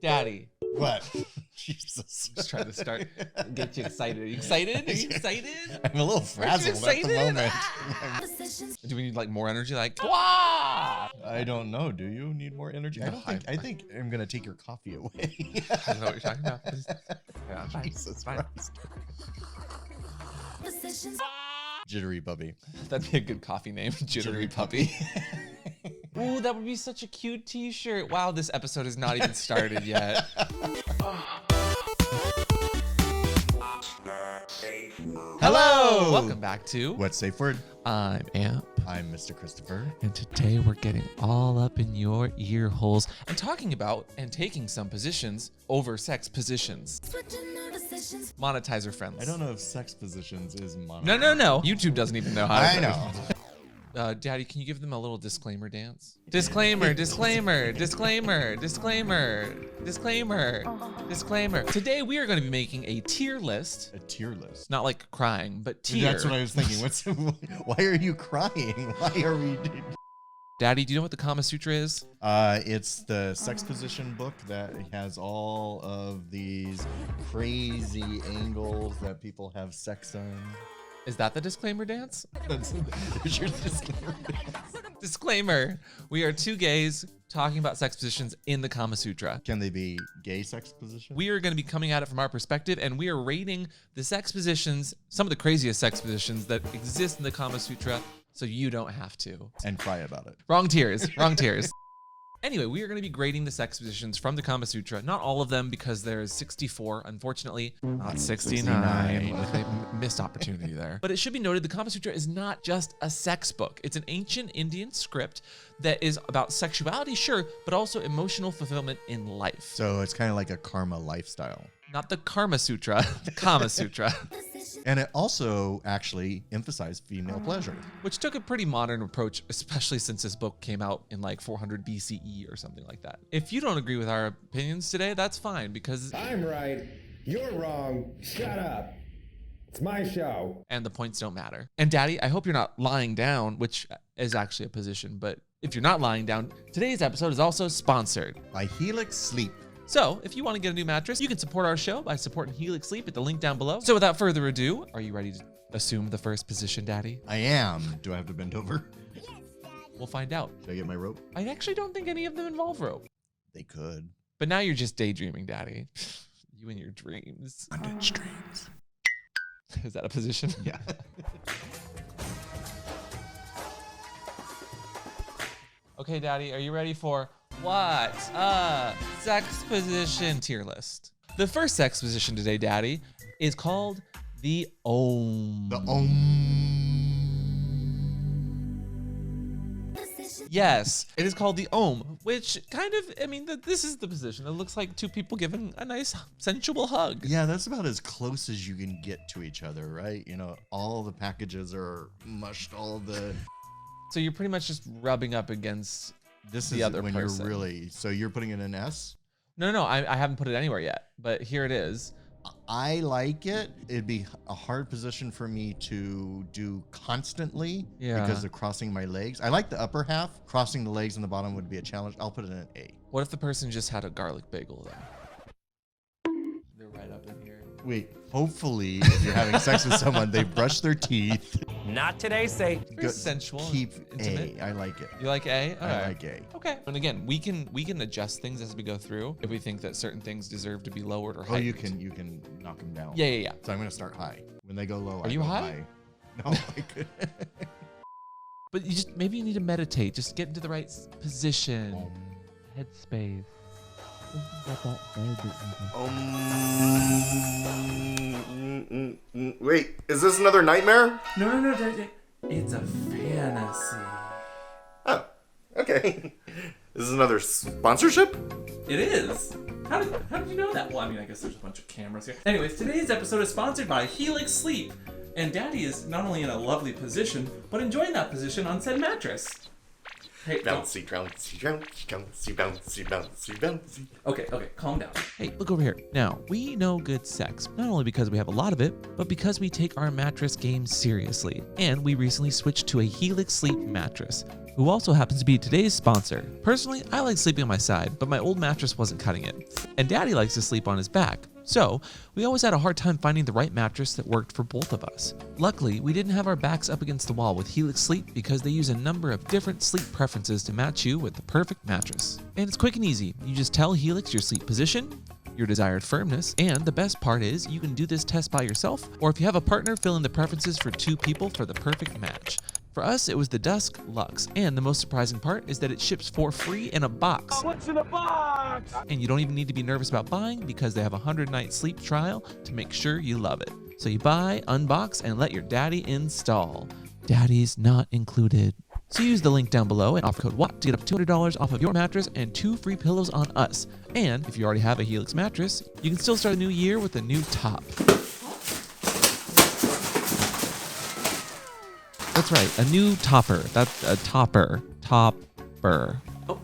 Daddy. What? Jesus. Just trying to get you excited. Are you excited? Are you excited? I'm a little frazzled at the moment. Do we need like more energy? Like, wah! I don't know. Do you need more energy? I think I'm gonna take your coffee away. I don't know what you're talking about. Yeah, fine. Jesus Fine. Christ. Jittery puppy. That'd be a good coffee name. Jittery puppy. Ooh, that would be such a cute t-shirt. Wow, this episode has not even started yet. Hello! Welcome back to What's Safe Word? I'm Amp. I'm Mr. Christopher. And today we're getting all up in your ear holes and talking about and taking some positions over sex positions. Monetizer friends. I don't know if sex positions is monetized. No. YouTube doesn't even know how to I know. Daddy, can you give them a little disclaimer dance? Disclaimer. Today we are going to be making a tier list. A tier list. Not like crying, but tier. That's what I was thinking. Why are you crying? Why are we... Daddy, do you know what the Kama Sutra is? It's the sex position book that has all of these crazy angles that people have sex on. Is that the disclaimer dance? There's your disclaimer dance. Disclaimer. We are two gays talking about sex positions in the Kama Sutra. Can they be gay sex positions? We are going to be coming at it from our perspective, and we are rating the sex positions, some of the craziest sex positions that exist in the Kama Sutra, so you don't have to. And cry about it. Wrong tiers. Anyway, we are going to be grading the sex positions from the Kama Sutra. Not all of them, because there's 64, unfortunately. Not 69. Missed opportunity there. But it should be noted, the Kama Sutra is not just a sex book. It's an ancient Indian script that is about sexuality, sure, but also emotional fulfillment in life. So it's kind of like a karma lifestyle. Not the Karma Sutra, the Kama Sutra. And it also actually emphasized female pleasure. Which took a pretty modern approach, especially since this book came out in like 400 BCE or something like that. If you don't agree with our opinions today, that's fine, because I'm right, you're wrong, shut up. It's my show. And the points don't matter. And Daddy, I hope you're not lying down, which is actually a position, but if you're not lying down, today's episode is also sponsored by Helix Sleep. So if you want to get a new mattress, you can support our show by supporting Helix Sleep at the link down below. So without further ado, are you ready to assume the first position, Daddy? I am. Do I have to bend over? Yes, Daddy. We'll find out. Should I get my rope? I actually don't think any of them involve rope. They could. But now you're just daydreaming, Daddy. You and your dreams. Bondage dreams. Is that a position? Yeah. Okay, Daddy, are you ready for what's a sex position tier list? The first sex position today, Daddy, is called the Om. The Om. Yes, it is called the Om, which kind of, I mean, this is the position. It looks like two people giving a nice sensual hug. Yeah, that's about as close as you can get to each other, right? You know, all the packages are mushed, all the... So you're pretty much just rubbing up against the other when person. You're really, so you're putting it in S? No, I haven't put it anywhere yet, but here it is. I like it. It'd be a hard position for me to do constantly because of crossing my legs. I like the upper half. Crossing the legs on the bottom would be a challenge. I'll put it in an A. What if the person just had a garlic bagel then? They're right up in here. Wait, hopefully if you're having sex with someone, they brush their teeth. Not today, say. Very sensual. Keep intimate. A. I like it. You like A? All I right. like A. Okay. And again, we can adjust things as we go through if we think that certain things deserve to be lowered or Oh, heightened. you can knock them down. Yeah. So I'm gonna start high. When they go low, Are you go high? No, I could. But maybe you need to meditate. Just get into the right position. Headspace. Wait, is this another nightmare? No. It's a fantasy. Oh, okay. Is this another sponsorship? It is. How did you know that? Well, I mean, I guess there's a bunch of cameras here. Anyways, today's episode is sponsored by Helix Sleep. And Daddy is not only in a lovely position, but enjoying that position on said mattress. Hey, bouncy, bouncy, bouncy, bouncy, bouncy, bouncy. Okay, calm down. Hey, look over here. Now, we know good sex, not only because we have a lot of it, but because we take our mattress game seriously. And we recently switched to a Helix Sleep mattress. who also happens to be today's sponsor. Personally, I like sleeping on my side, but my old mattress wasn't cutting it. And Daddy likes to sleep on his back. So, we always had a hard time finding the right mattress that worked for both of us. Luckily, we didn't have our backs up against the wall with Helix Sleep because they use a number of different sleep preferences to match you with the perfect mattress. And it's quick and easy. You just tell Helix your sleep position, your desired firmness, and the best part is you can do this test by yourself, or if you have a partner, fill in the preferences for 2 people for the perfect match. For us, it was the Dusk Luxe, and the most surprising part is that it ships for free in a box. What's in the box? And you don't even need to be nervous about buying because they have a 100-night sleep trial to make sure you love it. So you buy, unbox, and let your daddy install. Daddy's not included. So use the link down below and offer code WATT to get up to $200 off of your mattress and 2 free pillows on us. And if you already have a Helix mattress, you can still start a new year with a new top. That's right, a new topper. That's a topper. Topper. Oh.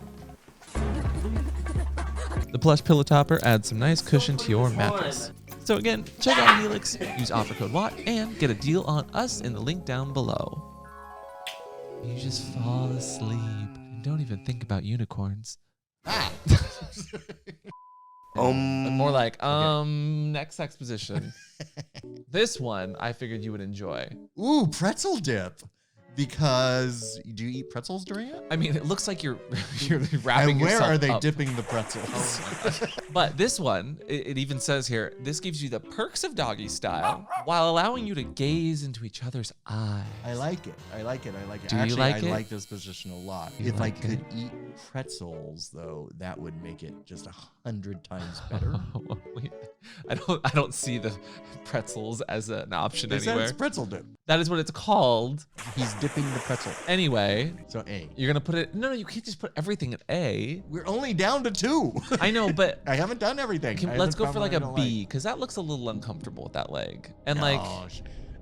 The plush pillow topper adds some nice cushion to your mattress. So again, check out Helix, use offer code WATT, and get a deal on us in the link down below. You just fall asleep and don't even think about unicorns. Ah. More like, next exposition. This one I figured you would enjoy. Ooh, pretzel dip. Because do you eat pretzels during it? I mean, it looks like you're wrapping And where yourself are they up. dipping the pretzels? Oh my gosh. But this one, it even says here, this gives you the perks of doggy style while allowing you to gaze into each other's eyes. I like it. I like it. I like it. Do you Actually, like I it? like this position a lot. You If I like could it? eat pretzels, though, that would make it just 100 times better. Wait, I don't see the pretzels as an option It anywhere. says pretzel dip. That is what it's called. He's dipping the pretzel. Anyway, So A. you're gonna put it. No, you can't just put everything at A. We're only down to 2. I know, but I haven't done everything. let's go for like a B because that looks a little uncomfortable with that leg. And like,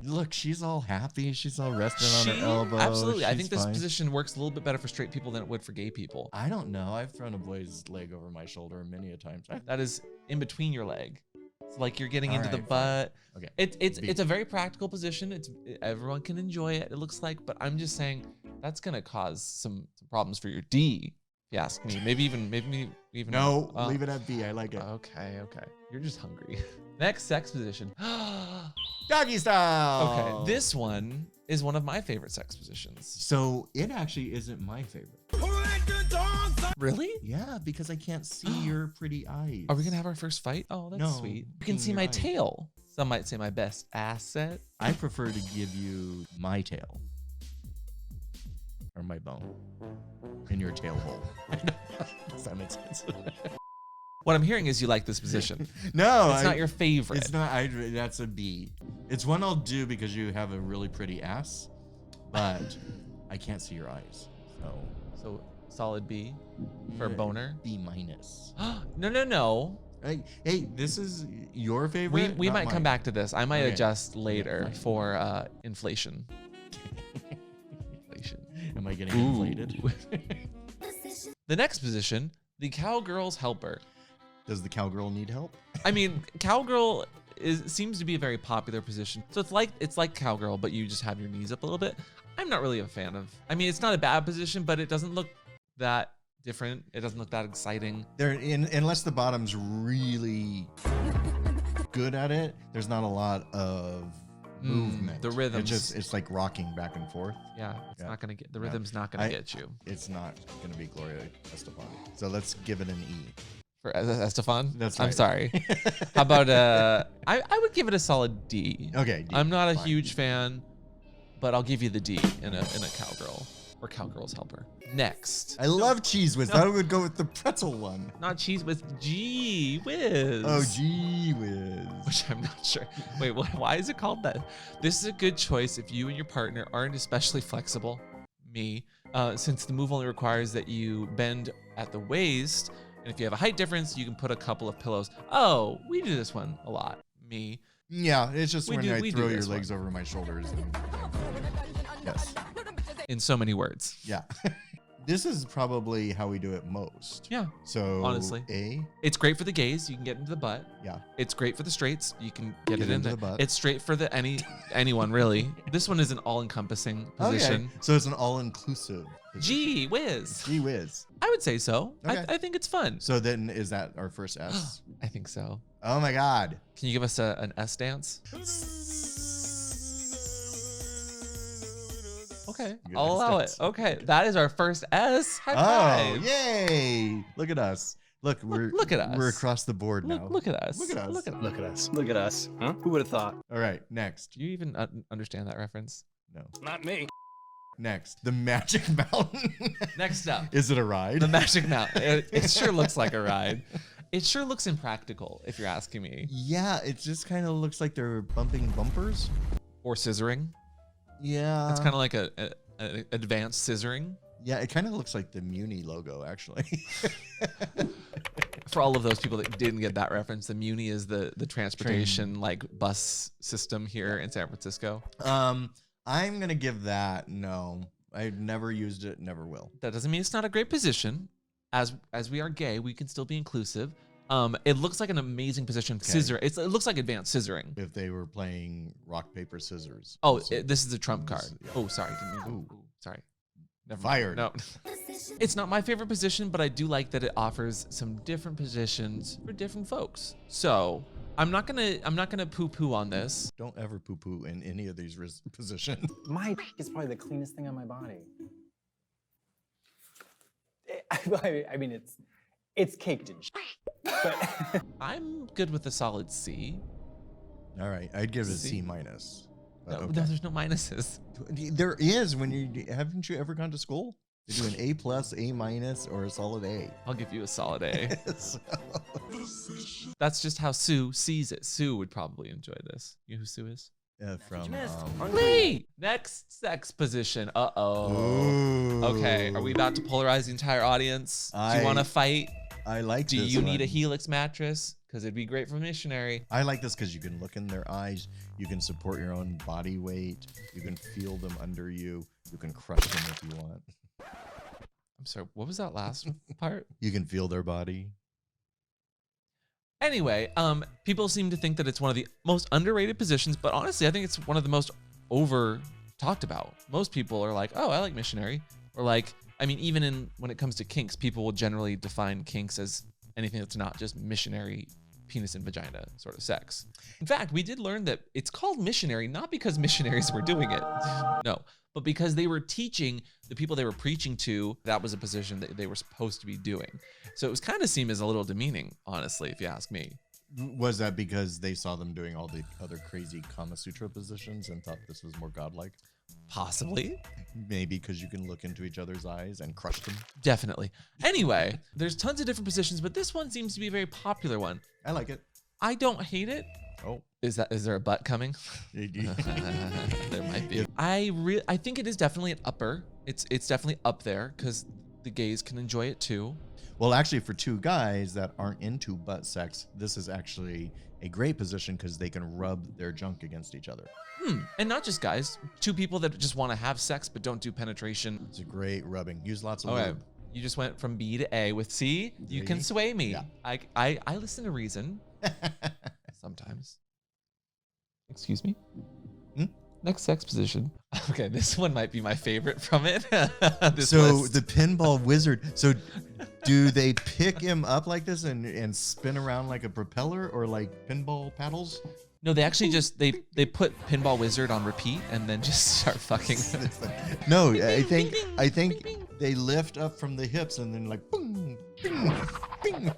look, she's all happy. She's all resting on her elbow. Absolutely. I She's think this fine. position works a little bit better for straight people than it would for gay people. I don't know. I've thrown a boy's leg over my shoulder many a time. That is in between your leg. It's like you're getting All into the right, butt. Okay. It's a very practical position. Everyone can enjoy it. It looks like, but I'm just saying that's gonna cause some problems for your D. If you ask me, maybe even No, leave it at B. I like it. Okay. You're just hungry. Next sex position. Doggy style. Okay, this one is one of my favorite sex positions. So it actually isn't my favorite. Really? Yeah, because I can't see your pretty eyes. Are we gonna have our first fight? Oh, that's No, sweet. You can in see your my eyes. tail. Some might say my best asset. I prefer to give you my tail. Or my bone. In your tail hole. Does that make sense? What I'm hearing is you like this position. No, It's not your favorite. It's not. That's a B. It's one I'll do because you have a really pretty ass, but I can't see your eyes. So solid B for Yeah, boner. B minus. No. Hey, this is your favorite. We not might come mine. back to this. I might Okay. adjust later fine. for inflation. Inflation. Am I getting Ooh. inflated? The next position, the cowgirl's helper. Does the cowgirl need help? I mean, cowgirl seems to be a very popular position. So it's like cowgirl, but you just have your knees up a little bit. I'm not really a fan of. I mean, it's not a bad position, but it doesn't look that different. It doesn't look that exciting. Unless the bottom's really good at it, there's not a lot of movement. The rhythms. It's like rocking back and forth. Yeah, it's Yeah. not gonna get the rhythm's not gonna get you. It's not gonna be Gloria Estefan. So let's give it an E. For Estefan? That's I'm right. sorry. How about I would give it a solid D. Okay. D. I'm not a Fine. huge fan, but I'll give you the D in a cowgirl or cowgirl's helper. Next. I love cheese whiz. I would go with the pretzel one. Not cheese with G whiz. Oh, gee whiz. Which I'm not sure. Wait, why is it called that? This is a good choice if you and your partner aren't especially flexible. Me. Since the move only requires that you bend at the waist, and if you have a height difference, you can put a couple of pillows. Oh, we do this one a lot. Me. Yeah, it's just when I we throw do your this legs over my shoulders. Yes. In so many words. Yeah. This is probably how we do it most. Yeah. So honestly, A. It's great for the gays. You can get into the butt. Yeah. It's great for the straights. You can get it into the butt. It's straight for the anyone really. This one is an all-encompassing position. Okay. So it's an all-inclusive position. Gee whiz. Gee whiz. I would say so. Okay. I think it's fun. So then is that our first S? I think so. Oh my God. Can you give us an S dance? Okay, Good I'll allow it. stance. Okay, that is our first S. High Oh, five. yay. Look at us. Look, Look at us. We're across the board now. Look at us. Look at us. Look at us. Look at us. Look at us. Huh? Who would have thought? All right, next. Do you even understand that reference? No. Not me. Next, the Magic Mountain. Next up, Is it a ride? the Magic Mountain. It sure looks like a ride. It sure looks impractical, if you're asking me. Yeah, it just kind of looks like they're bumping bumpers. Or scissoring. Yeah. It's kind of like a advanced scissoring. Yeah, it kind of looks like the Muni logo, actually. For all of those people that didn't get that reference, the Muni is the transportation like bus system here in San Francisco. I'm gonna give that no. I've never used it, never will. That doesn't mean it's not a great position. As we are gay, we can still be inclusive. It looks like an amazing position. Scissor. It looks like advanced scissoring. If they were playing rock, paper, scissors. Oh, So- this is a trump card. Yeah. Oh, sorry. Ooh, sorry. Never mind. Fired. No. It's not my favorite position, but I do like that it offers some different positions for different folks. So I'm not gonna poo-poo on this. Don't ever poo-poo in any of these positions. My is probably the cleanest thing on my body. I mean, it's caked in but I'm good with a solid C. All right, I'd give it a C. C minus. No, But okay. no, there's no minuses. There is when haven't you ever gone to school? They do an A plus, A minus, or a solid A. I'll give you a solid A. So- That's just how Sue sees it. Sue would probably enjoy this. You know who Sue is? from Lee! Next sex position. Uh-oh. Ooh. Okay, are we about to polarize the entire audience? Do you want to fight? I like Do this you need a one. Helix mattress? Because it'd be great for missionary. I like this because you can look in their eyes, you can support your own body weight, you can feel them under you, you can crush them if you want. I'm sorry, what was that last part? You can feel their body. Anyway, people seem to think that it's one of the most underrated positions, but honestly, I think it's one of the most over talked about. Most people are like, oh, I like missionary. Or like, I mean, even when it comes to kinks, people will generally define kinks as anything that's not just missionary penis and vagina sort of sex. In fact, we did learn that it's called missionary, not because missionaries were doing it, no, but because they were teaching the people they were preaching to, that was a position that they were supposed to be doing. So it was kind of seemed as a little demeaning, honestly, if you ask me. Was that because they saw them doing all the other crazy Kama Sutra positions and thought this was more godlike? Possibly. Maybe because you can look into each other's eyes and crush them. Definitely. Anyway, there's tons of different positions, but this one seems to be a very popular one. I like it. I don't hate it. Oh. Is there a butt coming? There might be. I think it is definitely an upper. It's definitely up there because the gays can enjoy it too. Well, actually, for two guys that aren't into butt sex, this is actually a great position because they can rub their junk against each other. And not just guys, two people that just want to have sex but don't do penetration. It's a great rubbing. Use lots of Okay. lube. You just went from B to A with C. You can See? sway me. Yeah. I listen to reason sometimes. Excuse me? Next sex position. Okay, this one might be my favorite from it. This So list. the pinball wizard. So do they pick him up like this and spin around like a propeller or like pinball paddles? No, they actually just they put Pinball Wizard on repeat and then just start fucking. No, Bing, I bing, think bing, I bing, think bing, bing. they lift up from the hips and then like boom, bing, bing,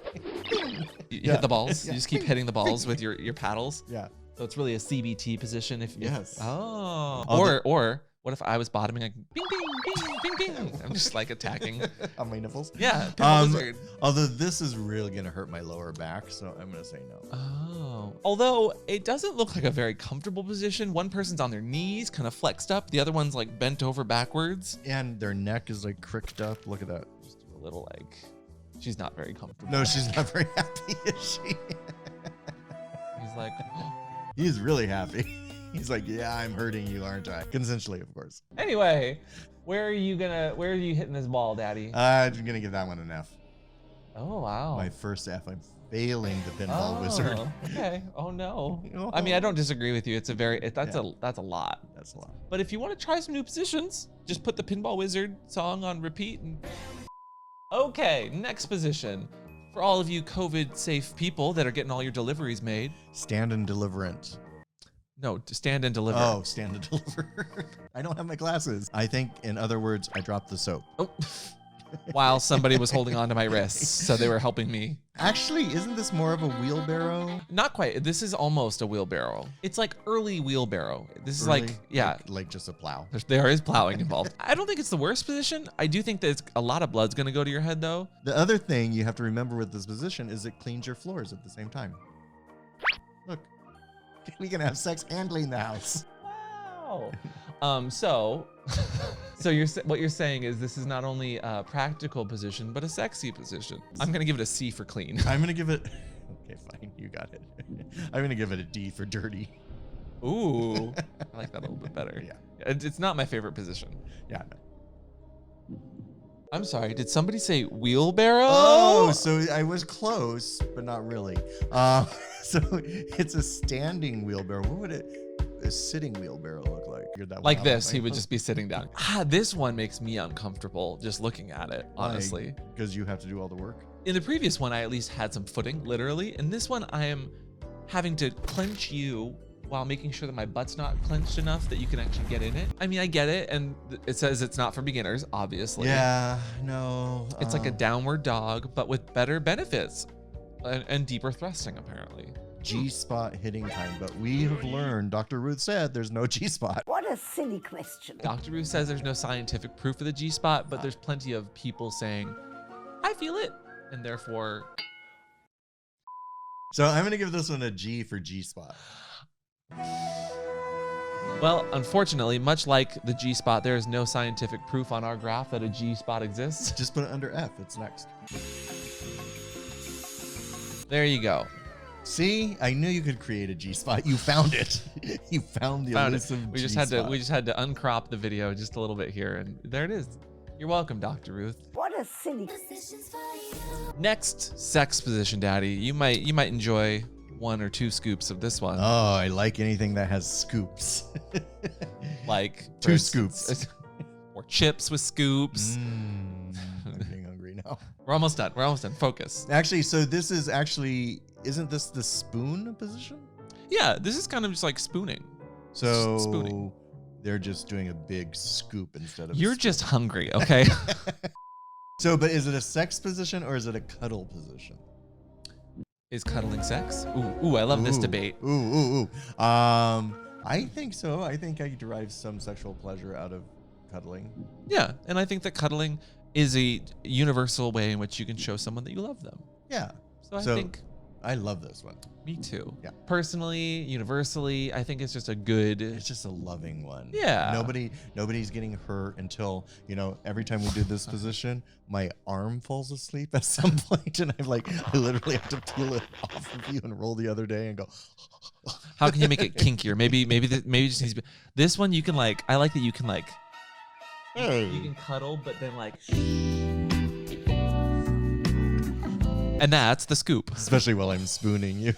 bing. You Yeah. hit the balls. Yeah. You just keep hitting the balls with your paddles. Yeah. So it's really a CBT position. Yes. Oh. Although- Or what if I was bottoming like bing bing bing bing bing? I'm just like attacking. On my nipples. Yeah. Pinball Wizard. Although this is really gonna hurt my lower back, so I'm gonna say no. Oh. Although it doesn't look like a very comfortable position. One person's on their knees, kind of flexed up. The other one's like bent over backwards. And their neck is like cricked up. Look at that. Just do a little like. She's not very comfortable. No, she's not very happy, is she? He's like. He's really happy. He's like, yeah, I'm hurting you, aren't I? Consensually, of course. Anyway, Where are you hitting this ball, Daddy? I'm gonna give that one an F. Oh wow. My first F. I'm failing the pinball wizard. Okay. Oh no. I mean, I don't disagree with you. It's a that's a lot. That's a lot. But if you want to try some new positions, just put the pinball wizard song on repeat and. Okay, next position. For all of you COVID safe people that are getting all your deliveries made. Stand and deliverance. No, stand and deliver. Oh, stand and deliver. I don't have my glasses. I think, in other words, I dropped the soap. Oh. While somebody was holding on to my wrists, so they were helping me. Actually, isn't this more of a wheelbarrow? Not quite. This is almost a wheelbarrow. It's like early wheelbarrow. This is like, yeah. Like just a plow. There is plowing involved. I don't think it's the worst position. I do think that a lot of blood's gonna go to your head though. The other thing you have to remember with this position is it cleans your floors at the same time. Look, we can have sex and clean the house. Wow. So what you're saying is this is not only a practical position, but a sexy position. I'm gonna give it a C for clean. I'm gonna give it, okay, fine, you got it. I'm gonna give it a D for dirty. Ooh, I like that a little bit better. Yeah. It's not my favorite position. Yeah. I'm sorry, did somebody say wheelbarrow? Oh, so I was close, but not really. So it's a standing wheelbarrow. What would a sitting wheelbarrow look like? Like this, he would just be sitting down. This one makes me uncomfortable just looking at it, honestly. Because you have to do all the work? In the previous one, I at least had some footing, literally. In this one, I am having to clench you while making sure that my butt's not clenched enough that you can actually get in it. I mean, I get it, and it says it's not for beginners, obviously. Yeah, no. It's like a downward dog, but with better benefits and deeper thrusting, apparently. G-spot hitting time, but we have learned, Dr. Ruth said, there's no G-spot. What a silly question. Dr. Ruth says there's no scientific proof of the G-spot, but there's plenty of people saying, I feel it, and therefore... So I'm gonna give this one a G for G-spot. Well, unfortunately, much like the G-spot, there is no scientific proof on our graph that a G-spot exists. Just put it under F, it's next. There you go. See, I knew you could create a G-spot. You found it. You found the elusive We just had to uncrop the video just a little bit here, and there it is. You're welcome, Dr. Ruth. What a silly. Next sex position, Daddy. You might enjoy 1 or 2 scoops of this one. Oh, I like anything that has scoops. Like 2 scoops. Or chips with scoops. I'm getting hungry now. We're almost done. Focus. Actually, so this is isn't this the spoon position? Yeah, this is kind of just like spooning. So spooning. They're just doing a big scoop instead of You're just hungry, okay? So, but is it a sex position or is it a cuddle position? Is cuddling sex? Ooh, I love this debate. Ooh. I think so. I think I derive some sexual pleasure out of cuddling. Yeah, and I think that cuddling is a universal way in which you can show someone that you love them. Yeah. So I think I love this one. Me too. Yeah. Personally, universally, I think it's just a good. It's just a loving one. Yeah. Nobody's getting hurt until, every time we do this position, my arm falls asleep at some point, and I literally have to peel it off of you and roll the other day and go. How can you make it kinkier? Maybe it just needs to be. This one you can I like that you can Hey. You can cuddle, but then and that's the scoop. Especially while I'm spooning you.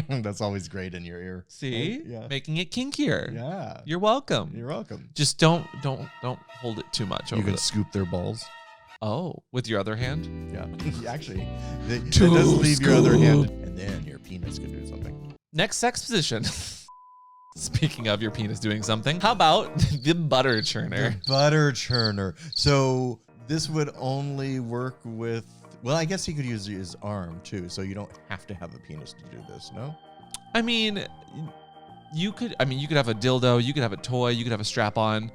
That's always great in your ear. See? Yeah. Making it kinkier. Yeah. You're welcome. You're welcome. Just don't hold it too much. You can scoop their balls. Oh, with your other hand? Yeah. Actually, that does leave your other hand. And then your penis can do something. Next sex position. Speaking of your penis doing something, how about the butter churner? The butter churner. So this would only work with, well, I guess he could use his arm too. So you don't have to have a penis to do this, no? I mean, you could have a dildo, you could have a toy, you could have a strap on.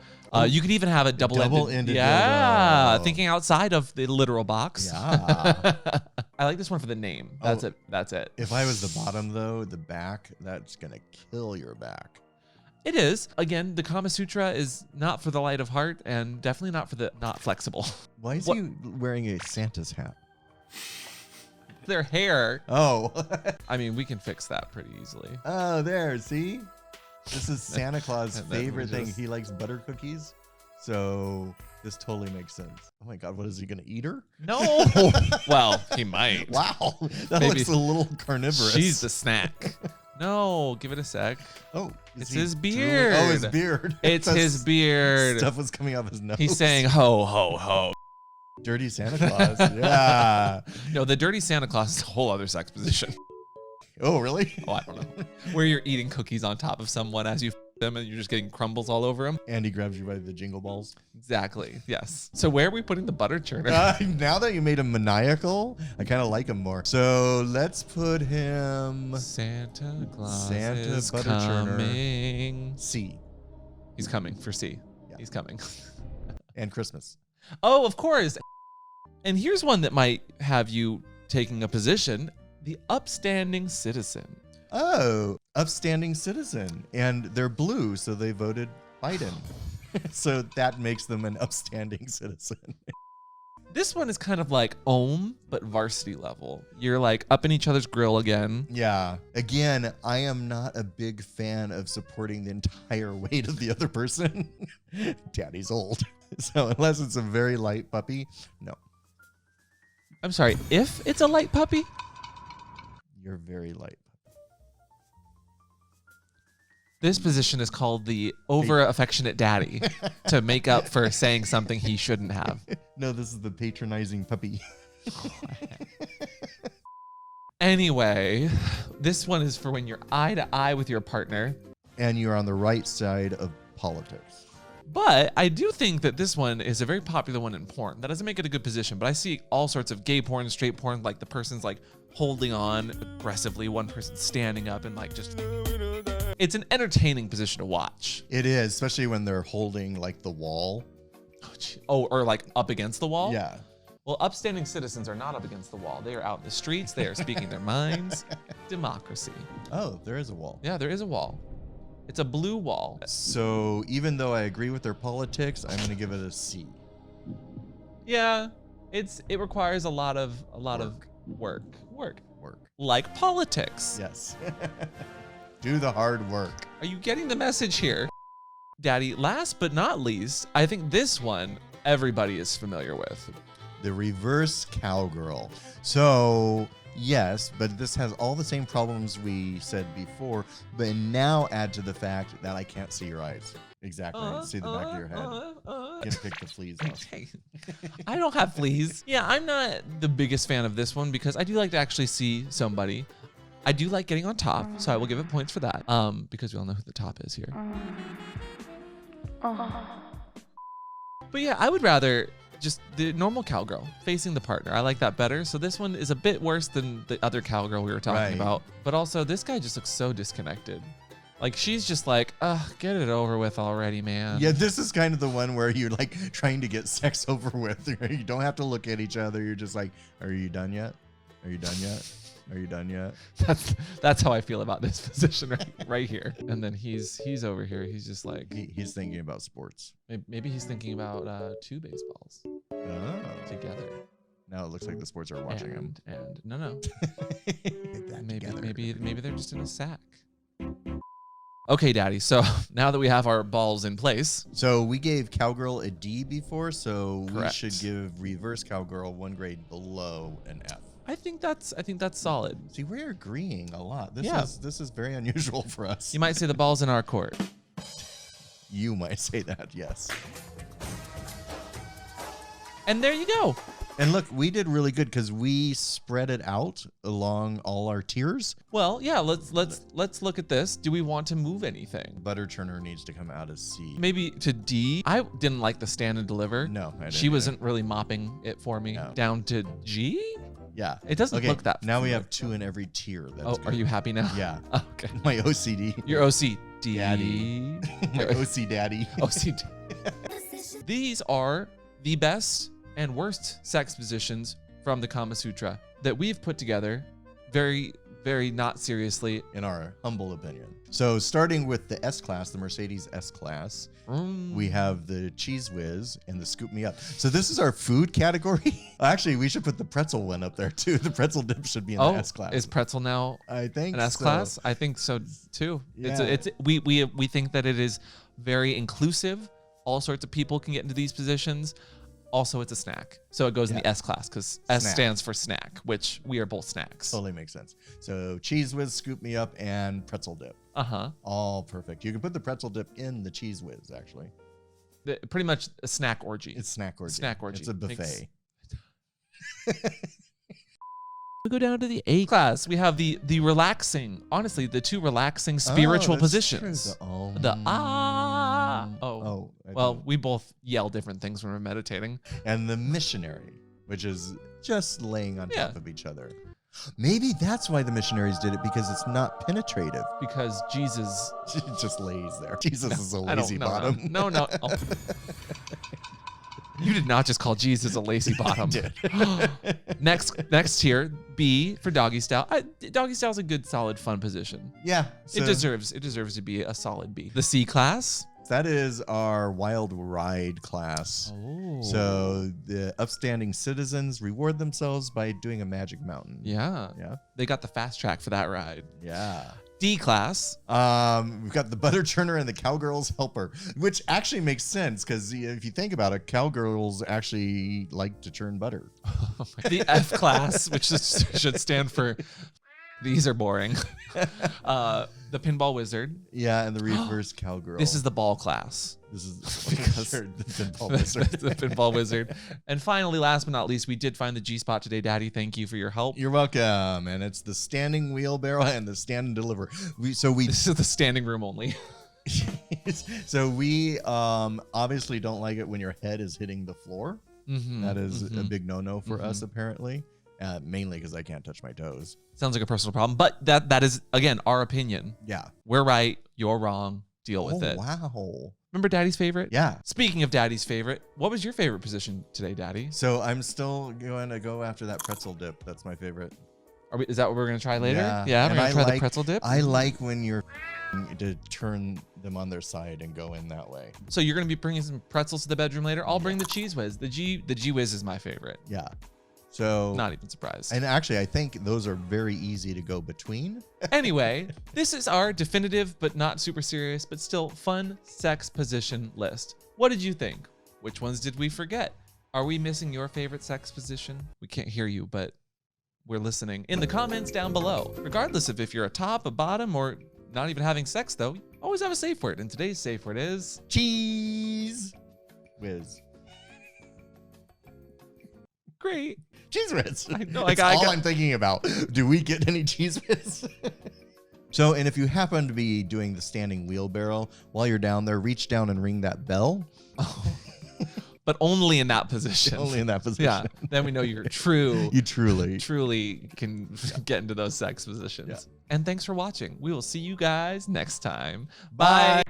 You could even have a double-ended yeah, dildo. Thinking outside of the literal box. Yeah. I like this one for the name. That's it. If I was the bottom though, the back, that's gonna kill your back. It is. Again, the Kama Sutra is not for the light of heart and definitely not for the not flexible. Why is he wearing a Santa's hat? Their hair. Oh. I mean, we can fix that pretty easily. Oh, there, see? This is Santa Claus' And then we favorite thing. just- He likes butter cookies. So This totally makes sense. Oh my God, what is he gonna eat her? No. Well, he might. Wow, that Maybe. looks a little carnivorous. She's the snack. No, give it a sec. Oh, is It's he his drooling? beard. Oh, his beard. It's his beard. Stuff was coming off his nose. He's saying ho, ho, ho. dirty Santa Claus. Yeah. No, the dirty Santa Claus is a whole other sex position. Oh, really? Oh, I don't know. Where you're eating cookies on top of someone as you them and you're just getting crumbles all over them. And he grabs you by the jingle balls. Exactly. Yes. So where are we putting the butter churner? Now that you made him maniacal, I kind of like him more. So let's put him Santa Claus Santa is butter churner. coming. C. He's coming for C. Yeah. He's coming. And Christmas. Oh, of course. And here's one that might have you taking a position: the upstanding citizen. Oh, upstanding citizen. And they're blue, so they voted Biden. So that makes them an upstanding citizen. This one is kind of like Ohm, but varsity level. You're like up in each other's grill again. Yeah. Again, I am not a big fan of supporting the entire weight of the other person. Daddy's old. So unless it's a very light puppy, no. I'm sorry, if it's a light puppy? You're very light. This position is called the over affectionate daddy to make up for saying something he shouldn't have. No, this is the patronizing puppy. Anyway, this one is for when you're eye to eye with your partner. And you're on the right side of politics. But I do think that this one is a very popular one in porn. That doesn't make it a good position, but I see all sorts of gay porn, straight porn, like the person's like holding on aggressively, one person standing up and like just... It's an entertaining position to watch. It is, especially when they're holding like the wall. Oh, or like up against the wall? Yeah. Well, upstanding citizens are not up against the wall. They are out in the streets. They are speaking their minds. Democracy. Oh, there is a wall. Yeah, there is a wall. It's a blue wall. So even though I agree with their politics, I'm going to give it a C. Yeah, it requires a lot of work. Like politics. Yes. Do the hard work. Are you getting the message here? Daddy, last but not least, I think this one everybody is familiar with. The reverse cowgirl. So, yes, but this has all the same problems we said before, but now add to the fact that I can't see your eyes. Exactly. I can see the back of your head. Can pick the fleas off. Okay. I don't have fleas. Yeah, I'm not the biggest fan of this one because I do like to actually see somebody. I do like getting on top, so I will give it points for that. Because we all know who the top is here. But yeah, I would rather just the normal cowgirl facing the partner. I like that better. So this one is a bit worse than the other cowgirl we were talking about. But also, this guy just looks so disconnected. Like, she's just like, get it over with already, man. Yeah, this is kind of the one where you're like trying to get sex over with. You don't have to look at each other. You're just like, are you done yet? Are you done yet? Are you done yet? That's how I feel about this position right here. And then he's over here. He's just like he's thinking about sports. Maybe he's thinking about 2 baseballs together. Now it looks like the sports are watching him. And no. maybe they're just in a sack. Okay, Daddy. So now that we have our balls in place. So we gave Cowgirl a D before, so Correct. We should give Reverse Cowgirl 1 grade below an F. I think that's solid. See, we're agreeing a lot. This is very unusual for us. You might say the ball's in our court. You might say that, yes. And there you go. And look, we did really good because we spread it out along all our tiers. Well, yeah, let's look at this. Do we want to move anything? Butter Churner needs to come out as C. Maybe to D. I didn't like the stand and deliver. No, I didn't She either. wasn't really mopping it for me. No. Down to G? Yeah. It doesn't look that Now we familiar. have 2 in every tier. That's Oh, good. are you happy now? Yeah. Okay. My OCD. Your OCD. Daddy. My OC daddy. OCD. These are the best and worst sex positions from the Kama Sutra that we've put together very, very not seriously. In our humble opinion. So starting with the S-Class, the Mercedes S-Class, we have the Cheese Whiz and the Scoop Me Up. So this is our food category. Actually, we should put the pretzel one up there too. The pretzel dip should be in the S-Class. Is pretzel now I think an S-Class? I think so too. Yeah. We think that it is very inclusive. All sorts of people can get into these positions. Also, it's a snack. So it goes in the S class because S Snack. stands for snack, which we are both snacks. Totally makes sense. So Cheese Whiz, Scoop Me Up, and Pretzel Dip. Uh-huh. All perfect. You can put the Pretzel Dip in the Cheese Whiz, actually. Pretty much a snack orgy. It's snack orgy. Snack orgy. It's a buffet. We go down to the A class. We have the relaxing, honestly, the two relaxing spiritual that's positions. true. The ah. Oh, I Well, didn't. we both yell different things when we're meditating. And the missionary, which is just laying on Yeah. top of each other. Maybe that's why the missionaries did it, because it's not penetrative. Because Jesus. It just lays there. Jesus is a I don't lazy know. bottom. No. Oh. You did not just call Jesus a lazy bottom. Next tier, B for doggy style. Doggy style is a good, solid, fun position. Yeah. It deserves to be a solid B. The C class. That is our wild ride class. Oh. So the upstanding citizens reward themselves by doing a magic mountain. Yeah. Yeah. They got the fast track for that ride. Yeah. D class. We've got the butter churner and the cowgirl's helper, which actually makes sense because if you think about it, cowgirls actually like to churn butter. The F class, which should stand for these are boring. The pinball wizard. Yeah, and the reverse cowgirl. This is the ball class. This is Because sure, the pinball wizard. the pinball wizard. And finally, last but not least, we did find the G spot today. Daddy, thank you for your help. You're welcome. And it's the standing wheelbarrow and the stand and deliver. This is the standing room only. So we obviously don't like it when your head is hitting the floor. That is a big no-no for us, apparently. Mainly because I can't touch my toes. Sounds like a personal problem, but that is, again, our opinion. Yeah. We're right, you're wrong. Deal with it. Wow. Remember Daddy's favorite? Yeah. Speaking of Daddy's favorite, what was your favorite position today, Daddy? So I'm still going to go after that pretzel dip. That's my favorite. Is that what we're gonna try later? Yeah. We're And gonna try the like- pretzel dip. I like when you're to turn them on their side and go in that way. So you're gonna be bringing some pretzels to the bedroom later. I'll bring the cheese whiz. The G whiz is my favorite. Yeah. So Not even surprised. and actually I think those are very easy to go between. Anyway, this is our definitive but not super serious but still fun sex position list. What did you think? Which ones did we forget? Are we missing your favorite sex position? We can't hear you, but we're listening. In the comments down below. Regardless of if you're a top, a bottom, or not even having sex though, always have a safe word. And today's safe word is Cheese whiz. great. Cheese whiz. I know, That's all I'm thinking about. Do we get any cheese whiz? So, and if you happen to be doing the standing wheelbarrow while you're down there, reach down and ring that bell. But only in that position. Only in that position. Yeah. Then we know you're true. You truly can get into those sex positions. Yeah. And thanks for watching. We will see you guys next time. Bye.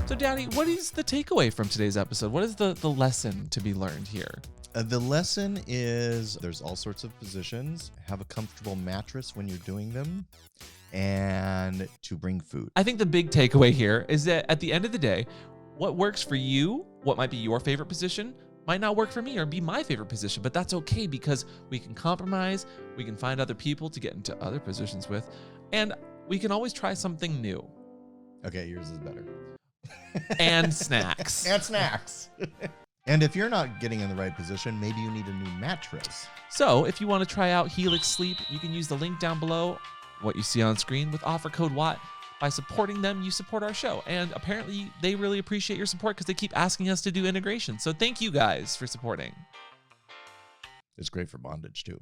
So, Daddy, what is the takeaway from today's episode? What is the lesson to be learned here? The lesson is there's all sorts of positions. Have a comfortable mattress when you're doing them, and to bring food. I think the big takeaway here is that at the end of the day, what works for you, what might be your favorite position, might not work for me or be my favorite position, but that's okay because we can compromise, we can find other people to get into other positions with, and we can always try something new. Okay, yours is better. And snacks. And snacks. And if you're not getting in the right position, maybe you need a new mattress. So if you want to try out Helix Sleep, you can use the link down below, what you see on screen, with offer code WATT. By supporting them, you support our show. And apparently they really appreciate your support because they keep asking us to do integration. So thank you guys for supporting. It's great for bondage too.